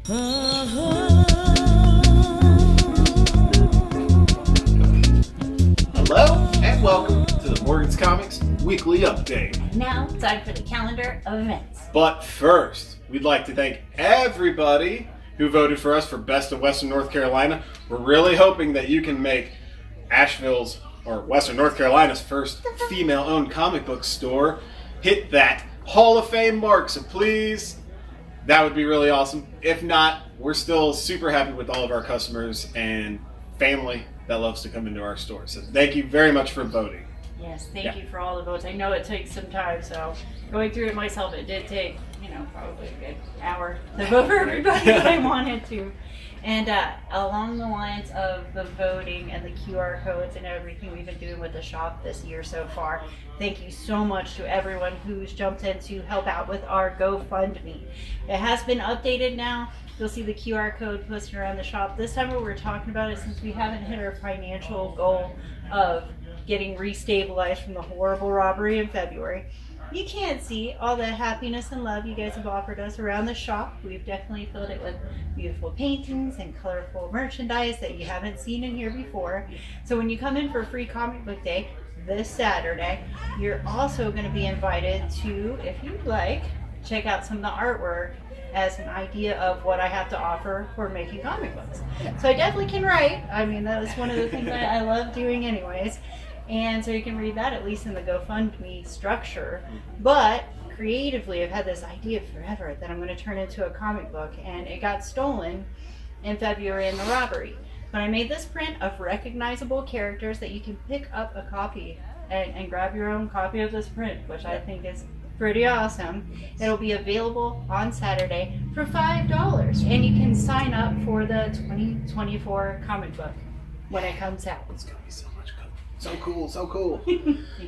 Hello and welcome to the Morgan's Comics Weekly Update. Now, time for the calendar of events. But first, we'd like to thank everybody who voted for us for Best of Western North Carolina. We're really hoping that you can make Asheville's or Western North Carolina's first female-owned comic book store hit that Hall of Fame mark. So please, that would be really awesome. If not, we're still super happy with all of our customers and family that loves to come into our store. So thank you very much for voting. Yes, thank you for all the votes. I know it takes some time, so going through it myself, it did take, probably a good hour to vote for everybody that I wanted to. And along the lines of the voting and the QR codes and everything we've been doing with the shop this year so far, thank you so much to everyone who's jumped in to help out with our GoFundMe. It has been updated now. You'll see the QR code posted around the shop. This time we were talking about it since we haven't hit our financial goal of getting restabilized from the horrible robbery in February. You can't see all the happiness and love you guys have offered us around the shop. We've definitely filled it with beautiful paintings and colorful merchandise that you haven't seen in here before. So when you come in for Free Comic Book Day this Saturday, you're also going to be invited to, if you'd like, check out some of the artwork as an idea of what I have to offer for making comic books. So I definitely can write. I mean, that is one of the things I love doing anyways. And so you can read that at least in the GoFundMe structure. But creatively, I've had this idea forever that I'm going to turn into a comic book, and it got stolen in February in the robbery. But I made this print of recognizable characters that you can pick up a copy and grab your own copy of this print, which I think is pretty awesome. It'll be available on Saturday for $5, and you can sign up for the 2024 comic book when it comes out. It's going to be so much fun. So cool, so cool.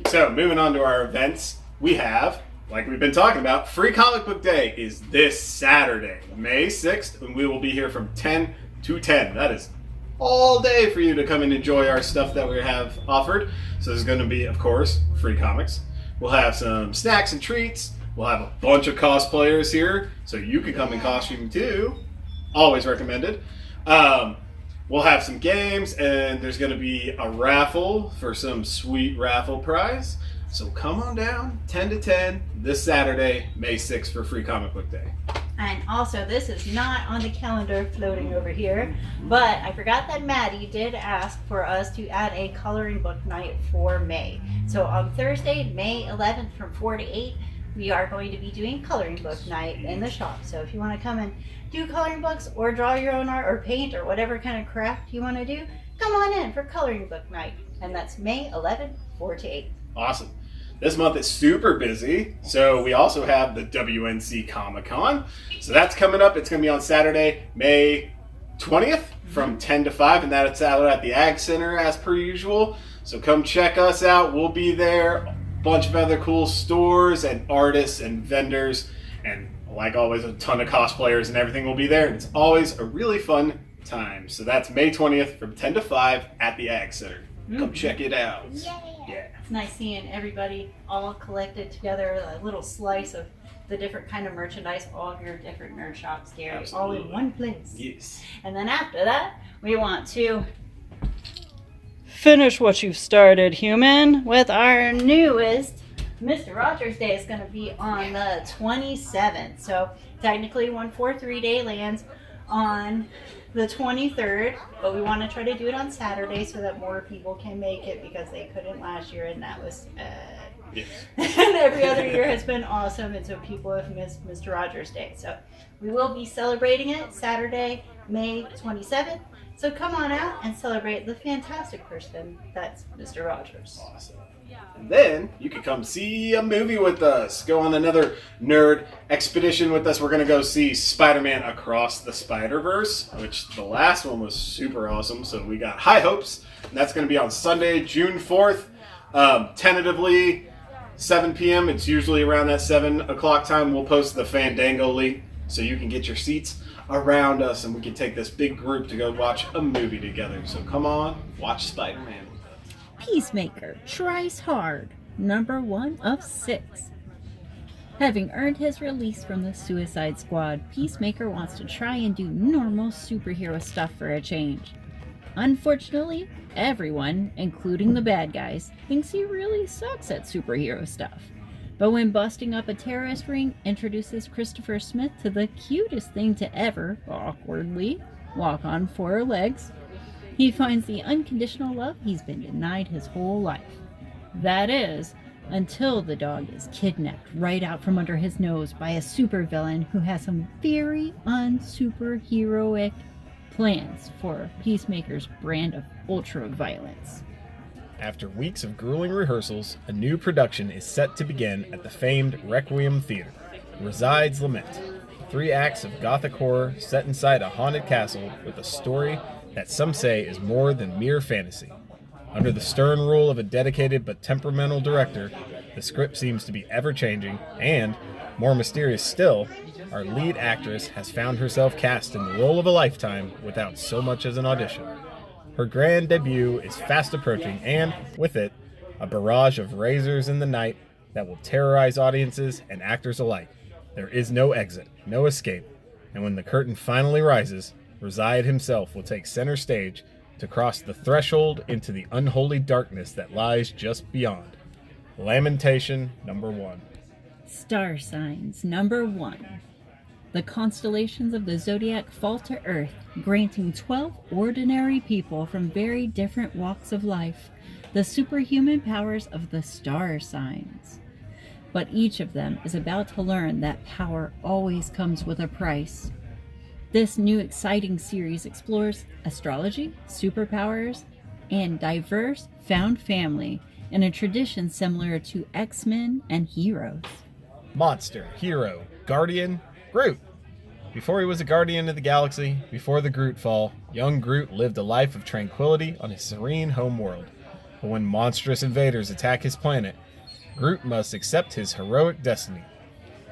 So moving on to our events, we have, like we've been talking about, Free Comic Book Day is this Saturday, May 6th, and we will be here from 10 to 10. That is all day for you to come and enjoy our stuff that we have offered. So there's going to be, of course, free comics. We'll have some snacks and treats. We'll have a bunch of cosplayers here, so you can come in costume too. Always recommended. We'll have some games, and there's going to be a raffle for some sweet raffle prize. So come on down, 10 to 10, this Saturday, May 6th for Free Comic Book Day. And also, this is not on the calendar floating over here, but I forgot that Maddie did ask for us to add a coloring book night for May. So on Thursday, May 11th from 4 to 8, we are going to be doing coloring book night in the shop. So if you want to come and do coloring books or draw your own art or paint or whatever kind of craft you want to do, come on in for coloring book night. And that's May 11th, 4 to 8. Awesome. This month is super busy, so we also have the WNC Comic-Con. So that's coming up. It's going to be on Saturday, May 20th from 10 to 5, and that's out at the Ag Center as per usual. So come check us out. We'll be there. A bunch of other cool stores and artists and vendors, and like always, a ton of cosplayers and everything will be there. And it's always a really fun time. So that's May 20th from 10 to 5 at the Ag Center. Come check it out. Yeah. It's nice seeing everybody all collected together, a little slice of the different kind of merchandise, all of your different nerd shops there, Absolutely. all in one place. Yes. And then after that, we want to finish what you've started, human, with our newest Mr. Rogers Day. Is going to be on the 27th. So technically 143 Day lands on the 23rd, but we want to try to do it on Saturday so that more people can make it because they couldn't last year, and that was Yes. and every other year has been awesome, and so people have missed Mr. Rogers Day. So we will be celebrating it Saturday, May 27th. So come on out and celebrate the fantastic person that's Mr. Rogers. Awesome. And then you can come see a movie with us. Go on another nerd expedition with us. We're going to go see Spider-Man Across the Spider-Verse, which the last one was super awesome. So we got high hopes. And that's going to be on Sunday, June 4th. Tentatively, 7 p.m. It's usually around that 7 o'clock time. We'll post the Fandango link so you can get your seats around us and we can take this big group to go watch a movie together. So come on, watch Spider-Man. Peacemaker tries hard, number 1 of 6. Having earned his release from the Suicide Squad, Peacemaker wants to try and do normal superhero stuff for a change. Unfortunately, everyone, including the bad guys, thinks he really sucks at superhero stuff. But when busting up a terrorist ring introduces Christopher Smith to the cutest thing to ever, awkwardly, walk on 4 legs, he finds the unconditional love he's been denied his whole life. That is, until the dog is kidnapped right out from under his nose by a supervillain who has some very unsuperheroic plans for Peacemaker's brand of ultra-violence. After weeks of grueling rehearsals, a new production is set to begin at the famed Requiem Theater. Resides Lament, 3 acts of gothic horror set inside a haunted castle with a story that some say is more than mere fantasy. Under the stern rule of a dedicated but temperamental director, the script seems to be ever-changing, and, more mysterious still, our lead actress has found herself cast in the role of a lifetime without so much as an audition. Her grand debut is fast approaching, and, with it, a barrage of razors in the night that will terrorize audiences and actors alike. There is no exit, no escape, and when the curtain finally rises, Reside himself will take center stage to cross the threshold into the unholy darkness that lies just beyond. Lamentation number 1. Star signs number 1. The constellations of the zodiac fall to Earth, granting 12 ordinary people from very different walks of life the superhuman powers of the star signs. But each of them is about to learn that power always comes with a price. This new exciting series explores astrology, superpowers, and diverse found family in a tradition similar to X-Men and Heroes. Monster, hero, guardian, Groot. Before he was a guardian of the galaxy, before the Groot fall, young Groot lived a life of tranquility on his serene home world. But when monstrous invaders attack his planet, Groot must accept his heroic destiny.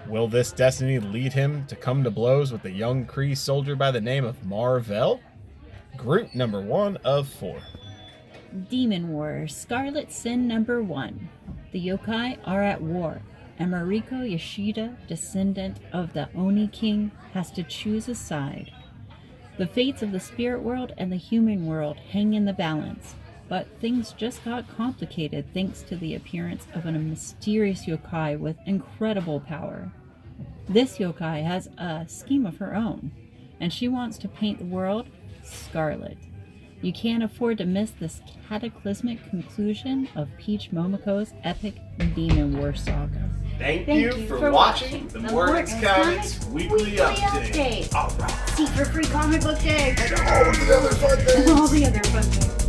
Will this destiny lead him to come to blows with a young Kree soldier by the name of Mar-Vell? Groot number 1 of 4. Demon War, Scarlet Sin number 1. The yokai are at war, and Mariko Yoshida, descendant of the Oni King, has to choose a side. The fates of the spirit world and the human world hang in the balance, but things just got complicated thanks to the appearance of a mysterious yokai with incredible power. This yokai has a scheme of her own, and she wants to paint the world scarlet. You can't afford to miss this cataclysmic conclusion of Peach Momoko's epic Demon War saga. Thank you for watching the Morgan's Comics Weekly Update. All right. See for free comic book day. And all the other fun things. And all the other fun things.